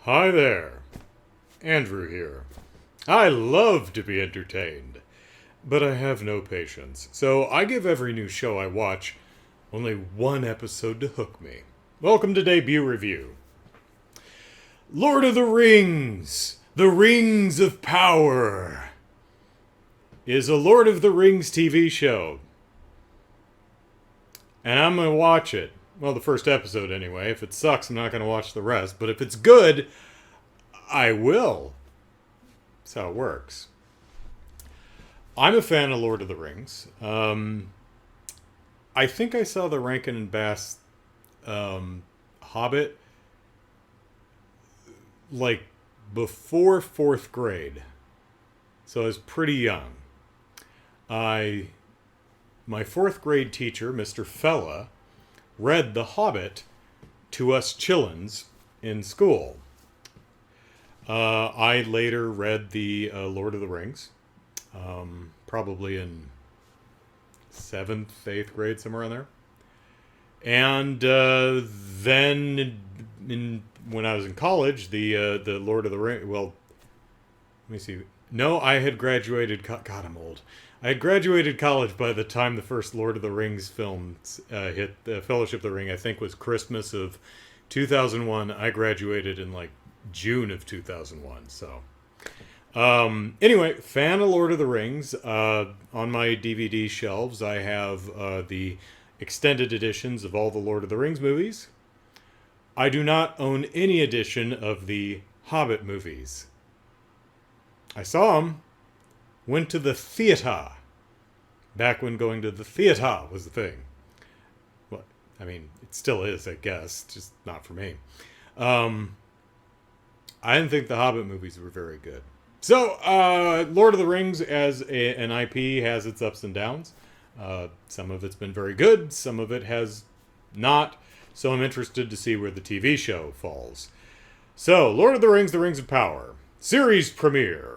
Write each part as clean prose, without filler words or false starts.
Hi there, Andrew here. I love to be entertained, but I have no patience, so I give every new show I watch only one episode to hook me. Welcome to Debut Review. Lord of the Rings, The Rings of Power, is a Lord of the Rings TV show. And I'm going to watch it. Well, the first episode anyway. If it sucks, I'm not going to watch the rest. But if it's good, I will. That's how it works. I'm a fan of Lord of the Rings. I think I saw the Rankin and Bass Hobbit like before fourth grade. So I was pretty young. My fourth grade teacher, Mr. Fella, read The Hobbit to us chillins in school. I later read the Lord of the Rings, probably in 7th, 8th grade, somewhere in there. And then when I was in college, the Lord of the Rings, well, let me see. No, I had graduated, God, I'm old. I had graduated college by the time the first Lord of the Rings films hit. Fellowship of the Ring, I think, was Christmas of 2001. I graduated in like June of 2001. So, anyway, fan of Lord of the Rings. On my DVD shelves, I have the extended editions of all the Lord of the Rings movies. I do not own any edition of the Hobbit movies. I saw them. Went to the theater. Back when going to the theater was the thing. Well, I mean, it still is, I guess. Just not for me. I didn't think the Hobbit movies were very good. So, Lord of the Rings as an IP has its ups and downs. Some of it's been very good. Some of it has not. So I'm interested to see where the TV show falls. So, Lord of the Rings, The Rings of Power. Series premiere.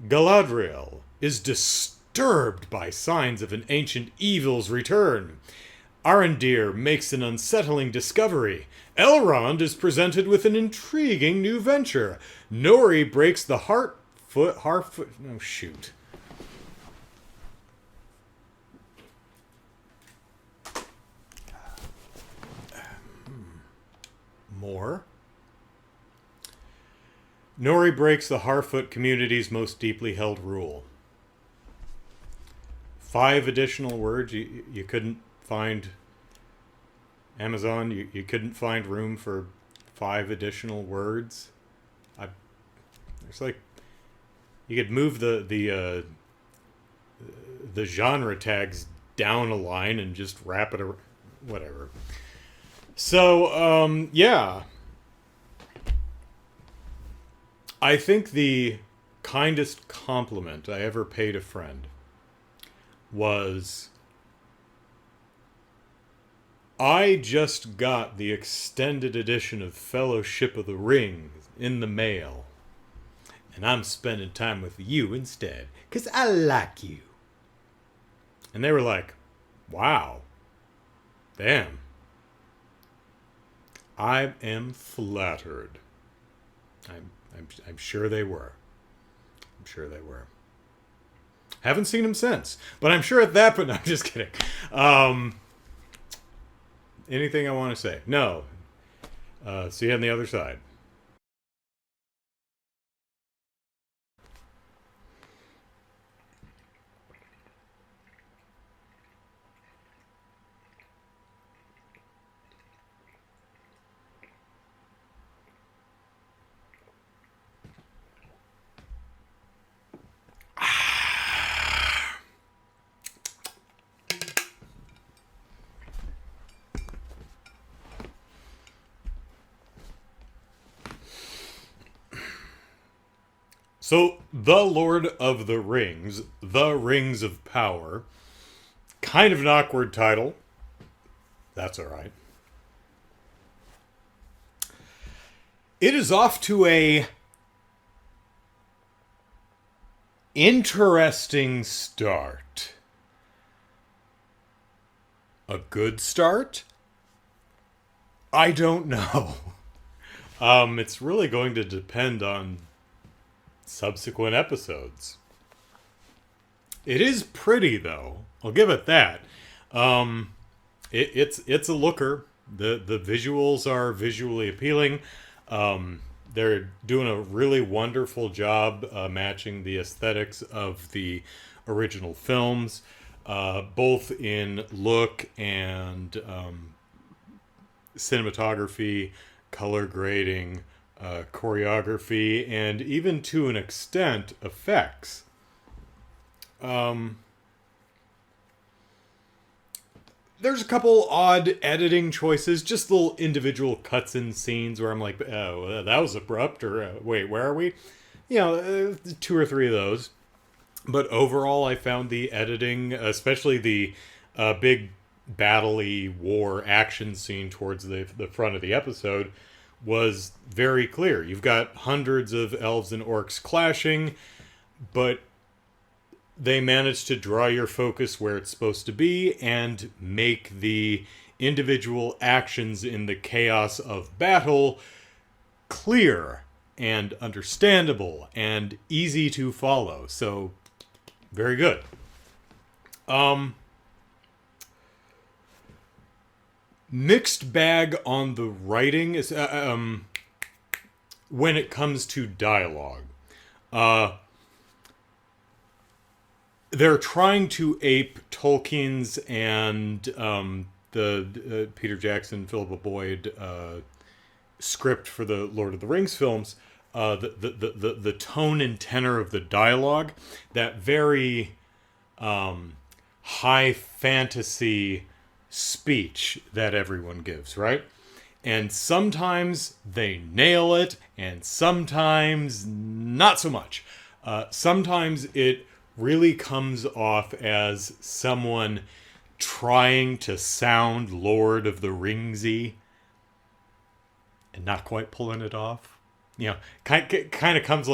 Galadriel is disturbed by signs of an ancient evil's return. Arondir makes an unsettling discovery. Elrond is presented with an intriguing new venture. Nori breaks the oh shoot. More. Nori breaks the Harfoot community's most deeply held rule. 5 additional words. You couldn't find Amazon. You couldn't find room for 5 additional words. It's like you could move the genre tags down a line and just wrap it around. Whatever. So yeah. I think the kindest compliment I ever paid a friend was, I just got the extended edition of Fellowship of the Ring in the mail, and I'm spending time with you instead, 'cause I like you. And they were like, wow, damn. I am flattered. I'm sure they were. I'm sure they were. Haven't seen him since, but I'm sure at that point. No, I'm just kidding. Anything I want to say? No. See you on the other side. So, The Lord of the Rings, The Rings of Power. Kind of an awkward title. That's alright. It is off to a interesting start. A good start? I don't know. It's really going to depend on subsequent episodes. It is pretty, though. I'll give it that. It's a looker. The visuals are visually appealing. They're doing a really wonderful job matching the aesthetics of the original films, both in look and cinematography, color grading, choreography, and even to an extent, effects. Um, there's a couple odd editing choices, just little individual cuts and scenes where I'm like, oh, that was abrupt, or wait, where are we? Two or three of those. But overall, I found the editing, especially the big battle-y war action scene towards the front of the episode, was very clear. You've got hundreds of elves and orcs clashing, but they managed to draw your focus where it's supposed to be and make the individual actions in the chaos of battle clear and understandable and easy to follow. So, very good. Mixed bag on the writing is when it comes to dialogue. They're trying to ape Tolkien's and the Peter Jackson, Philippa Boyd script for the Lord of the Rings films. The tone and tenor of the dialogue, that very high fantasy speech that everyone gives, right? And sometimes they nail it, and sometimes not so much. Sometimes it really comes off as someone trying to sound Lord of the Ringsy and not quite pulling it off. Kind of comes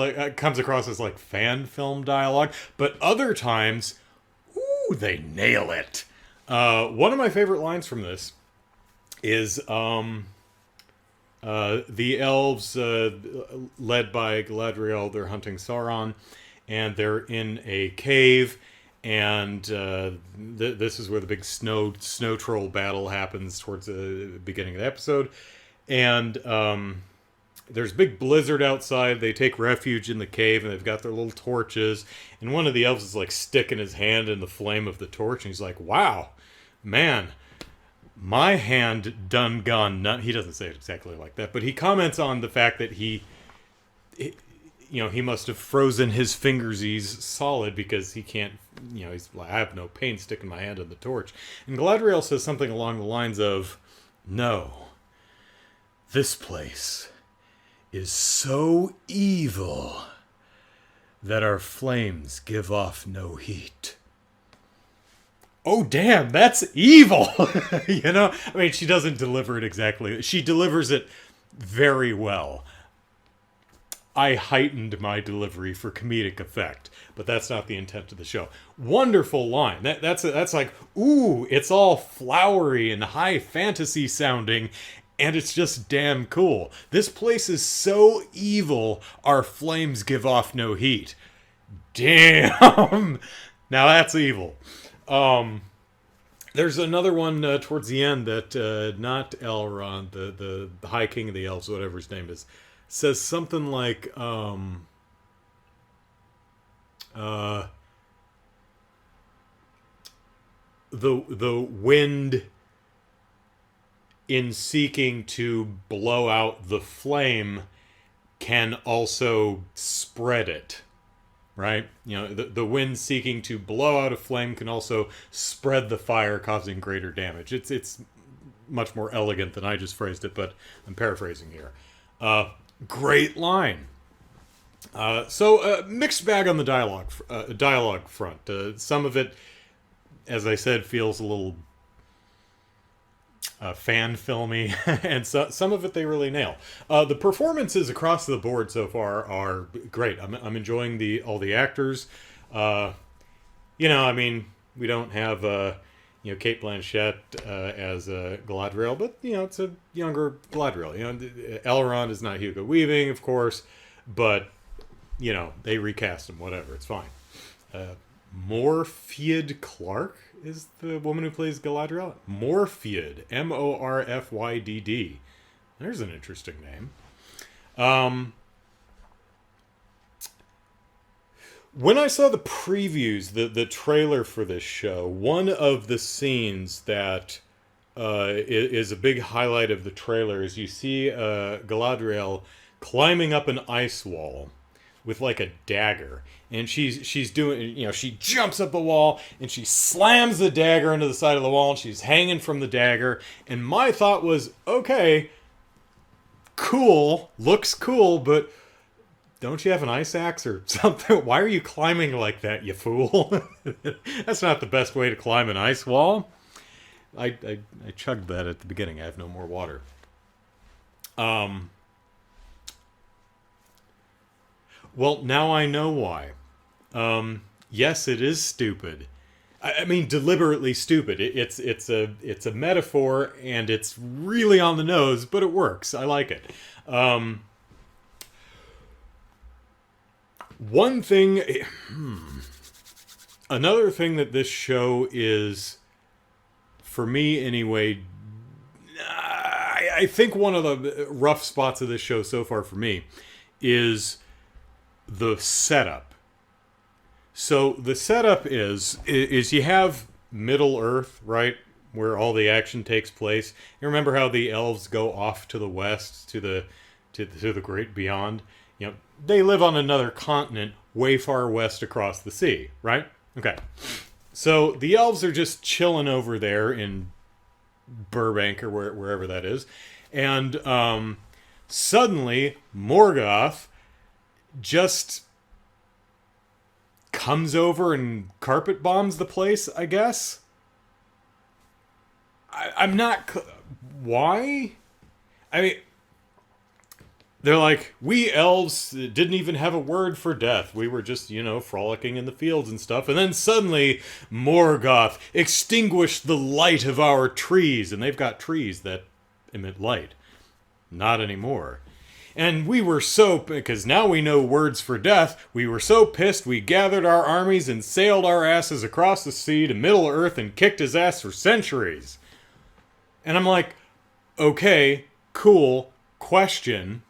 across as like fan film dialogue, but other times, ooh, they nail it. One of my favorite lines from this is the elves, led by Galadriel, they're hunting Sauron, and they're in a cave, and this is where the big snow troll battle happens towards the beginning of the episode, and there's a big blizzard outside. They take refuge in the cave, and they've got their little torches, and one of the elves is like sticking his hand in the flame of the torch, and he's like, wow, man, my hand done gone nut. He doesn't say it exactly like that, but he comments on the fact that he must have frozen his fingersies solid because he can't, he's like, I have no pain sticking my hand in the torch. And Galadriel says something along the lines of, no, this place is so evil that our flames give off no heat. Oh, damn, that's evil. I mean, she doesn't deliver it exactly. She delivers it very well. I heightened my delivery for comedic effect, but that's not the intent of the show. Wonderful line. That's like, ooh, it's all flowery and high fantasy sounding, and it's just damn cool. This place is so evil, our flames give off no heat. Damn! Now that's evil. There's another one towards the end that not Elrond, the High King of the Elves, whatever his name is, says something like, the wind, in seeking to blow out the flame, can also spread it. Right? The wind seeking to blow out a flame can also spread the fire, causing greater damage. It's much more elegant than I just phrased it, but I'm paraphrasing here. Great line. So mixed bag on the dialogue front. Some of it, as I said, feels a little fan filmy, and some of it they really nail. The performances across the board so far are great. I'm enjoying all the actors. I mean, we don't have Kate Blanchett as Galadriel, but it's a younger Galadriel. Elrond is not Hugo Weaving, of course, but they recast him. Whatever, it's fine. Morfydd Clark is the woman who plays Galadriel. Morfydd, Morfydd. There's an interesting name. When I saw the previews, the trailer for this show, one of the scenes that is a big highlight of the trailer is you see Galadriel climbing up an ice wall with like a dagger, and she's doing, she jumps up the wall and she slams the dagger into the side of the wall, and she's hanging from the dagger. And my thought was, okay, cool, looks cool, but don't you have an ice axe or something? Why are you climbing like that, you fool? That's not the best way to climb an ice wall. I chugged that at the beginning. I have no more water. Well, now I know why. Yes, it is stupid. I mean, deliberately stupid. It's a metaphor, and it's really on the nose, but it works. I like it. One thing, another thing that this show is, for me anyway, I think one of the rough spots of this show so far for me is the setup. So the setup is you have Middle Earth, right, where all the action takes place. You remember how the elves go off to the west, to the great beyond? They live on another continent way far west across the sea, right? Okay. So the elves are just chilling over there in Burbank or wherever that is. And suddenly Morgoth just comes over and carpet bombs the place, I guess. I'm not... Why? I mean... They're like, we elves didn't even have a word for death. We were just, frolicking in the fields and stuff. And then suddenly, Morgoth extinguished the light of our trees. And they've got trees that emit light. Not anymore. And we were so, because now we know words for death, we were so pissed we gathered our armies and sailed our asses across the sea to Middle Earth and kicked his ass for centuries. And I'm like, okay, cool, question.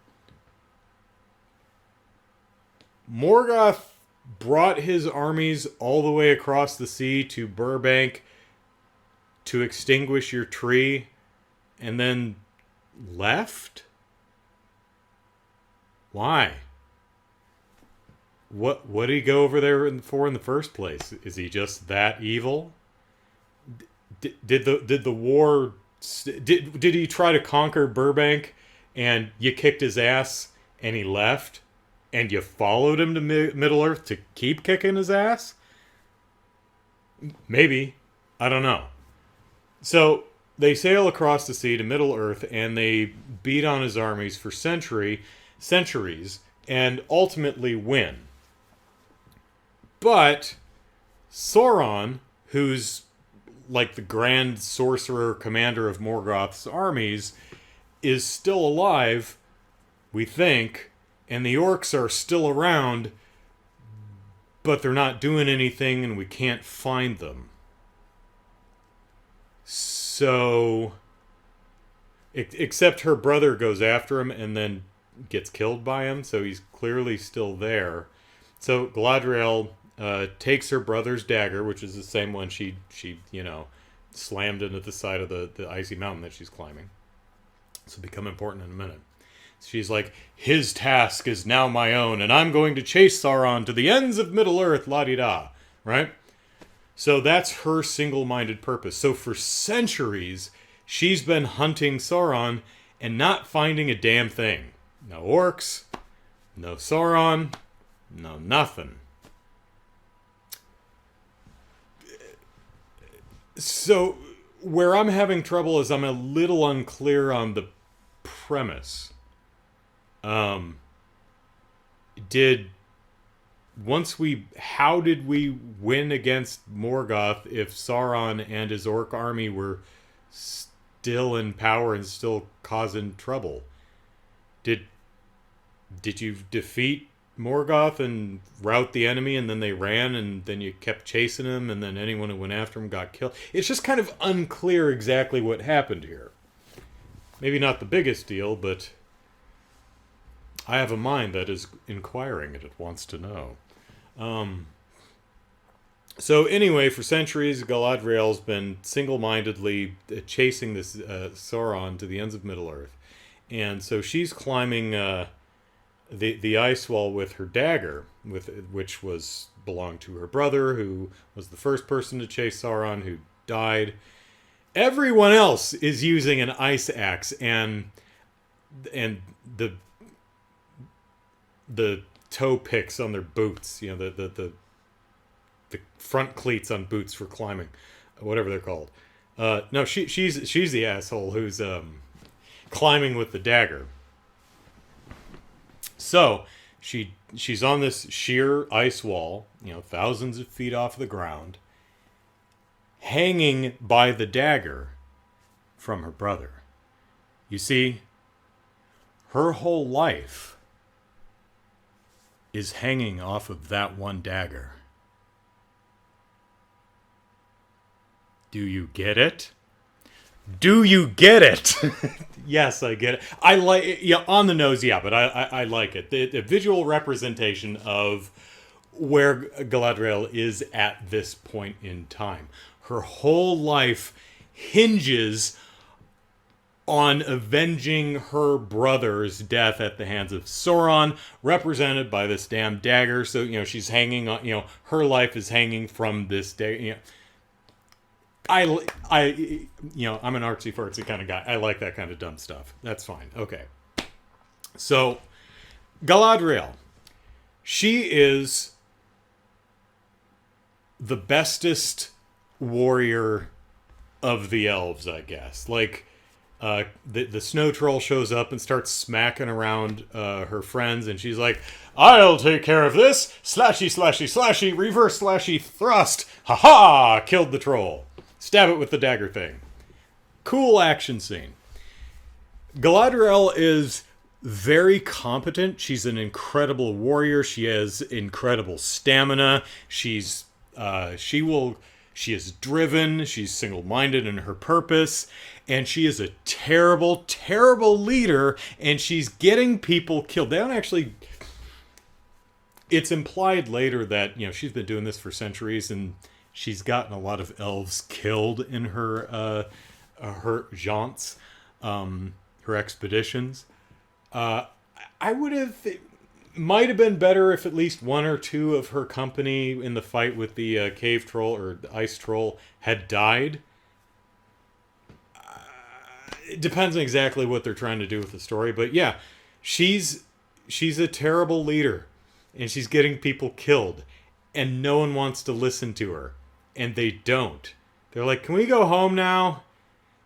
Morgoth brought his armies all the way across the sea to Burbank to extinguish your tree and then left? Why? What did he go over there for in the first place? Is he just that evil? Did the war... Did he try to conquer Burbank and you kicked his ass and he left? And you followed him to Middle Earth to keep kicking his ass? Maybe. I don't know. So they sail across the sea to Middle Earth and they beat on his armies for centuries and ultimately win. But Sauron, who's like the grand sorcerer commander of Morgoth's armies, is still alive, we think. And the orcs are still around, but they're not doing anything and we can't find them. So, except her brother goes after him and then gets killed by him, so he's clearly still there. So Galadriel takes her brother's dagger, which is the same one she slammed into the side of the icy mountain that she's climbing. This will become important in a minute. She's like, his task is now my own, and I'm going to chase Sauron to the ends of Middle-earth, la-di-da, right? So that's her single-minded purpose. So for centuries, she's been hunting Sauron and not finding a damn thing. No orcs, no Sauron, no nothing. So where I'm having trouble is I'm a little unclear on the premise. Did how did we win against Morgoth if Sauron and his orc army were still in power and still causing trouble? Did you defeat Morgoth and rout the enemy, and then they ran, and then you kept chasing him, and then anyone who went after him got killed? It's just kind of unclear exactly what happened here. Maybe not the biggest deal, but I have a mind that is inquiring and it wants to know. So anyway, for centuries, Galadriel's been single-mindedly chasing this Sauron to the ends of Middle-earth. And so she's climbing the ice wall with her dagger, which belonged to her brother, who was the first person to chase Sauron, who died. Everyone else is using an ice axe, and the toe picks on their boots, the front cleats on boots for climbing, whatever they're called. No, she's the asshole who's climbing with the dagger. So she's on this sheer ice wall, thousands of feet off the ground, hanging by the dagger from her brother. You see, her whole life is hanging off of that one dagger. Do you get it? Do you get it? Yes, I get it. I like it. Yeah, on the nose, yeah, but I like it. The visual representation of where Galadriel is at this point in time. Her whole life hinges on avenging her brother's death at the hands of Sauron, represented by this damn dagger. So, she's hanging on, her life is hanging from this dagger. I'm an artsy fartsy kind of guy. I like that kind of dumb stuff. That's fine. Okay. So, Galadriel, she is the bestest warrior of the elves, I guess. Like, the snow troll shows up and starts smacking around her friends, and she's like, "I'll take care of this! Slashy, slashy, slashy, reverse slashy thrust! Ha-ha! Killed the troll. Stab it with the dagger thing." Cool action scene. Galadriel is very competent. She's an incredible warrior. She has incredible stamina. She is driven. She's single-minded in her purpose. And she is a terrible, terrible leader. And she's getting people killed. They don't actually... It's implied later that, she's been doing this for centuries, and she's gotten a lot of elves killed in her jaunts, her expeditions. It might have been better if at least one or two of her company in the fight with the cave troll or the ice troll had died. It depends on exactly what they're trying to do with the story, but yeah, she's a terrible leader, and she's getting people killed, and no one wants to listen to her, and they don't. They're like, "Can we go home now?"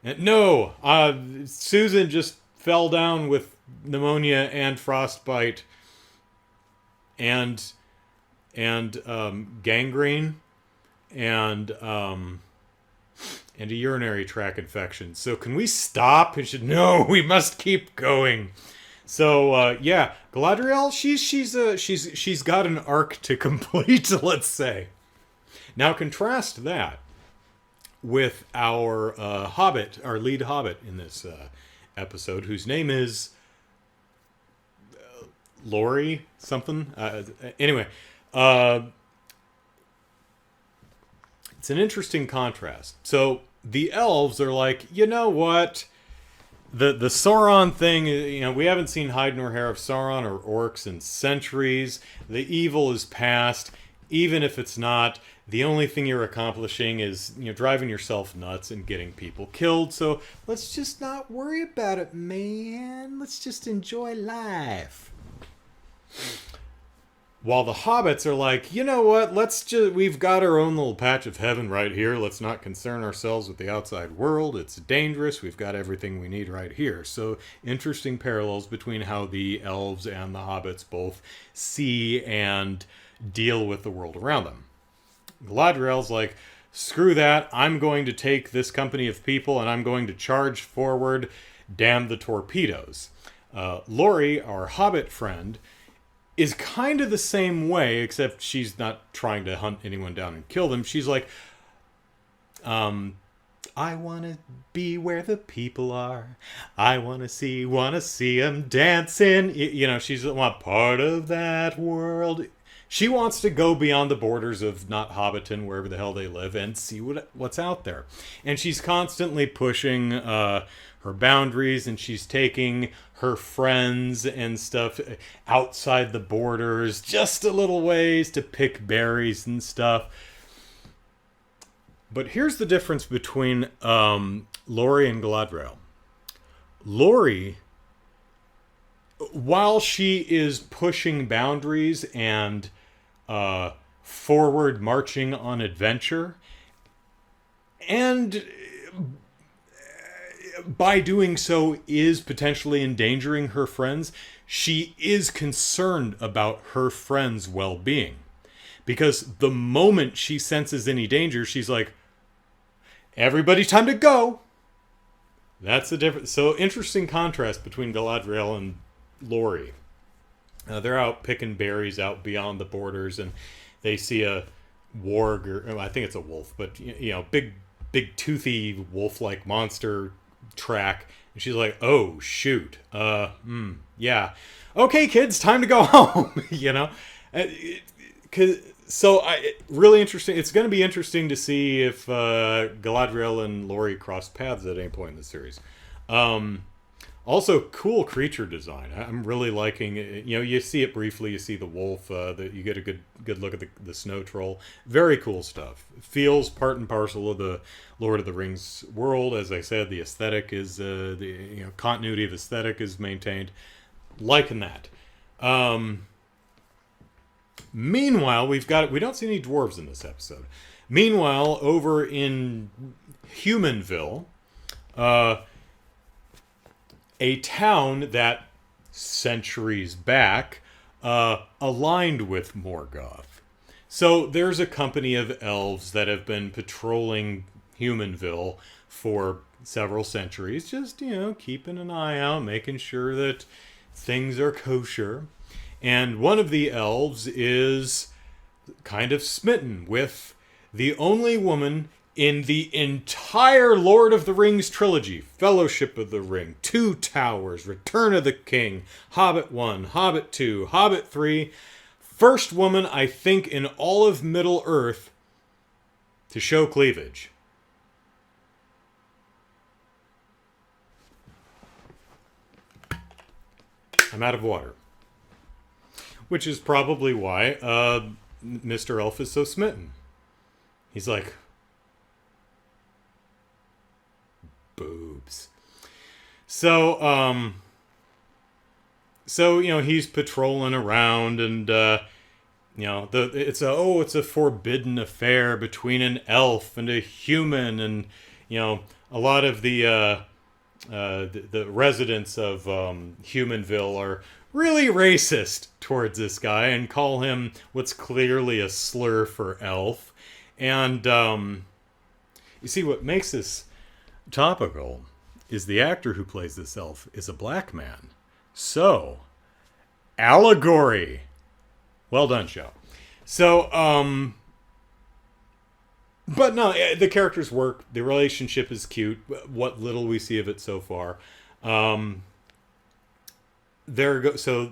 And, "No, Susan just fell down with pneumonia and frostbite and gangrene and a urinary tract infection. So can we stop?" And she said, "No, we must keep going." So yeah, Galadriel, she's got an arc to complete, let's say. Now contrast that with our hobbit, our lead hobbit in this episode, whose name is Lori something. Anyway, it's an interesting contrast. So the elves are like, you know what? The Sauron thing, we haven't seen hide nor hair of Sauron or orcs in centuries. The evil is past. Even if it's not, the only thing you're accomplishing is, driving yourself nuts and getting people killed. So let's just not worry about it, man. Let's just enjoy life. While the hobbits are like, you know what, we've got our own little patch of heaven right here. Let's not concern ourselves with the outside world. It's dangerous. We've got everything we need right here. So interesting parallels between how the elves and the hobbits both see and deal with the world around them. Galadriel's like, screw that. I'm going to take this company of people and I'm going to charge forward. Damn the torpedoes. Lori, our hobbit friend, is kind of the same way, except she's not trying to hunt anyone down and kill them. She's like, I want to be where the people are. I want to see them dancing. You know, she's not part of that world. She wants to go beyond the borders of not Hobbiton, wherever the hell they live, and see what's out there. And she's constantly pushing her boundaries, and she's taking her friends and stuff outside the borders just a little ways to pick berries and stuff. But here's the difference between Lori and Galadriel. Lori, while she is pushing boundaries and forward marching on adventure, and by doing so is potentially endangering her friends, she is concerned about her friends' well-being. Because the moment she senses any danger, she's like, everybody, time to go. That's the difference. So interesting contrast between Galadriel and Lori. They're out picking berries out beyond the borders, and they see a warg, or I think it's a wolf, but you know, big toothy wolf-like monster track, and she's like, oh shoot, yeah, okay kids, time to go home. You know, really interesting. It's going to be interesting to see if Galadriel and Lori cross paths at any point in the series. Also, cool creature design. I'm really liking it. You know, you see it briefly. You see the wolf. You get a good look at the snow troll. Very cool stuff. Feels part and parcel of the Lord of the Rings world. As I said, the aesthetic is the continuity of aesthetic is maintained. Liking that. Meanwhile, we don't see any dwarves in this episode. Meanwhile, over in Humanville, a town that centuries back aligned with Morgoth. So there's a company of elves that have been patrolling Humanville for several centuries, just, keeping an eye out, making sure that things are kosher. And one of the elves is kind of smitten with the only woman in the entire Lord of the Rings trilogy. Fellowship of the Ring, Two Towers, Return of the King, Hobbit 1, Hobbit 2, Hobbit 3. First woman, I think, in all of Middle-earth to show cleavage. I'm out of water. Which is probably why Mr. Elf is so smitten. He's like, boobs. So he's patrolling around, and it's a forbidden affair between an elf and a human, and a lot of the residents of Humanville are really racist towards this guy and call him what's clearly a slur for elf. And you see, what makes this topical is the actor who plays this elf is a black man. So, allegory. Well done, show. So, but no, the characters work. The relationship is cute. What little we see of it so far. So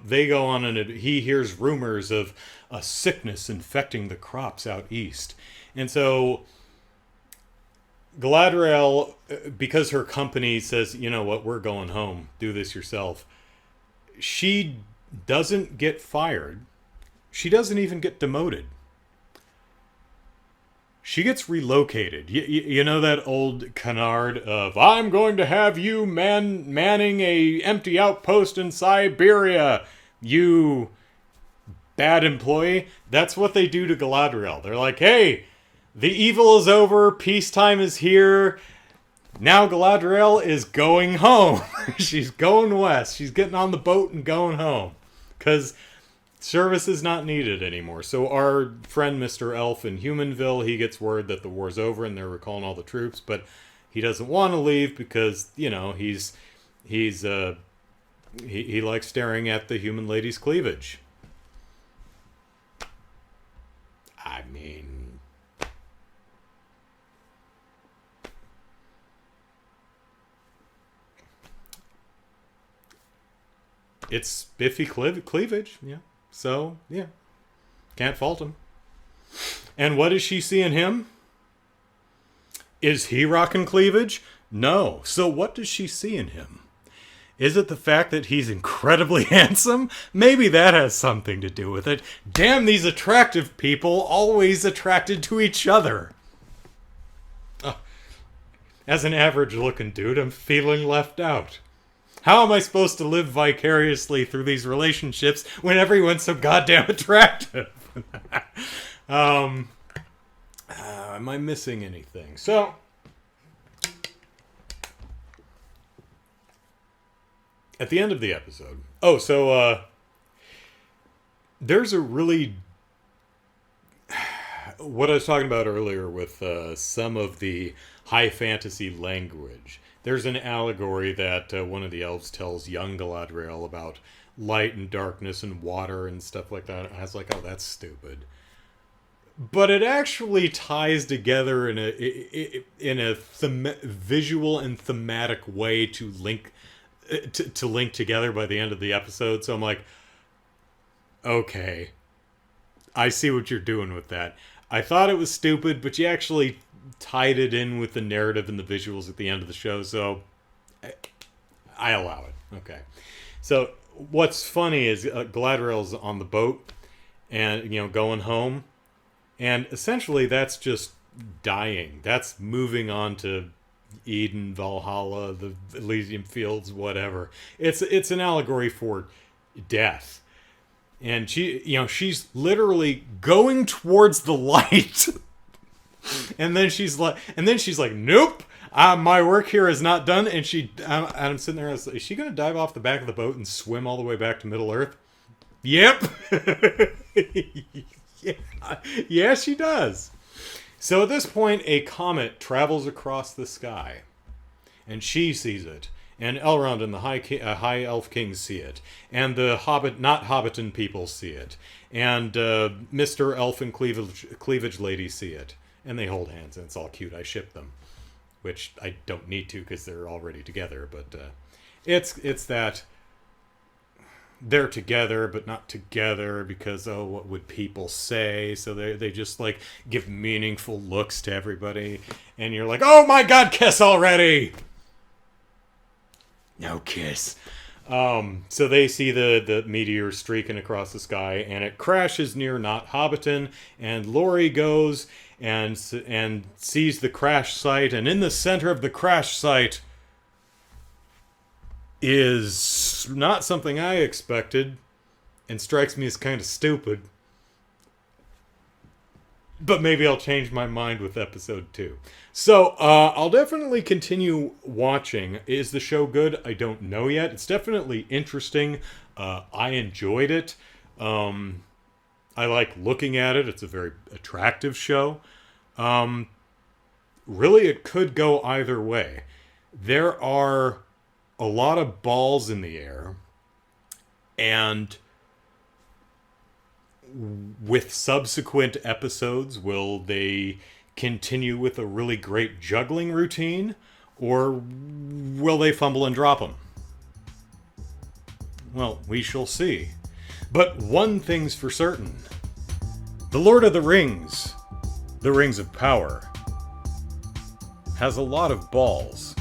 they go on, and he hears rumors of a sickness infecting the crops out east. And so Galadriel, because her company says, you know what, we're going home, do this yourself, she doesn't get fired. She doesn't even get demoted. She gets relocated. You know that old canard of, I'm going to have you manning a empty outpost in Siberia, you bad employee. That's what they do to Galadriel. They're like, hey, the evil is over, peacetime is here. Now Galadriel is going home. She's going west. She's getting on the boat and going home. Because service is not needed anymore. So our friend Mr. Elf in Humanville, he gets word that the war's over and they're recalling all the troops, but he doesn't want to leave because, you know, he likes staring at the human lady's cleavage. I mean, it's spiffy cleavage, yeah. So, yeah, can't fault him. And what does she see in him? Is he rocking cleavage? No. So what does she see in him? Is it the fact that he's incredibly handsome? Maybe that has something to do with it. Damn, these attractive people, always attracted to each other. As an average-looking dude, I'm feeling left out. How am I supposed to live vicariously through these relationships when everyone's so goddamn attractive? Am I missing anything? So, at the end of the episode... there's a really... What I was talking about earlier with some of the high fantasy language. There's an allegory that one of the elves tells young Galadriel about light and darkness and water and stuff like that. I was like, oh, that's stupid. But it actually ties together in a visual and thematic way to link together by the end of the episode. So I'm like, okay, I see what you're doing with that. I thought it was stupid, but you actually tied it in with the narrative and the visuals at the end of the show, so I allow it. Okay. So what's funny is Galadriel's on the boat and, you know, going home, and essentially that's just dying. That's moving on to Eden, Valhalla, the Elysium Fields, whatever. It's an allegory for death. And she's literally going towards the light. And then she's like, nope, my work here is not done. And I'm sitting there, is she going to dive off the back of the boat and swim all the way back to Middle Earth? Yep. Yeah, she does. So at this point, a comet travels across the sky. And she sees it. And Elrond and the High Elf Kings see it. And the not Hobbiton people see it. And Mr. Elf and Cleavage Lady see it. And they hold hands, and it's all cute. I ship them. Which I don't need to, because they're already together. But it's that they're together, but not together, because, oh, what would people say? So they just, like, give meaningful looks to everybody. And you're like, oh my god, kiss already! No kiss. So they see the meteor streaking across the sky, and it crashes near Not Hobbiton, and Lori goes and sees the crash site, and in the center of the crash site is not something I expected, and strikes me as kind of stupid. But maybe I'll change my mind with episode 2. So, I'll definitely continue watching. Is the show good? I don't know yet. It's definitely interesting. I enjoyed it. I like looking at it. It's a very attractive show. Really, it could go either way. There are a lot of balls in the air. And with subsequent episodes, will they continue with a really great juggling routine, or will they fumble and drop them? Well, we shall see. But one thing's for certain. The Lord of the Rings of Power, has a lot of balls.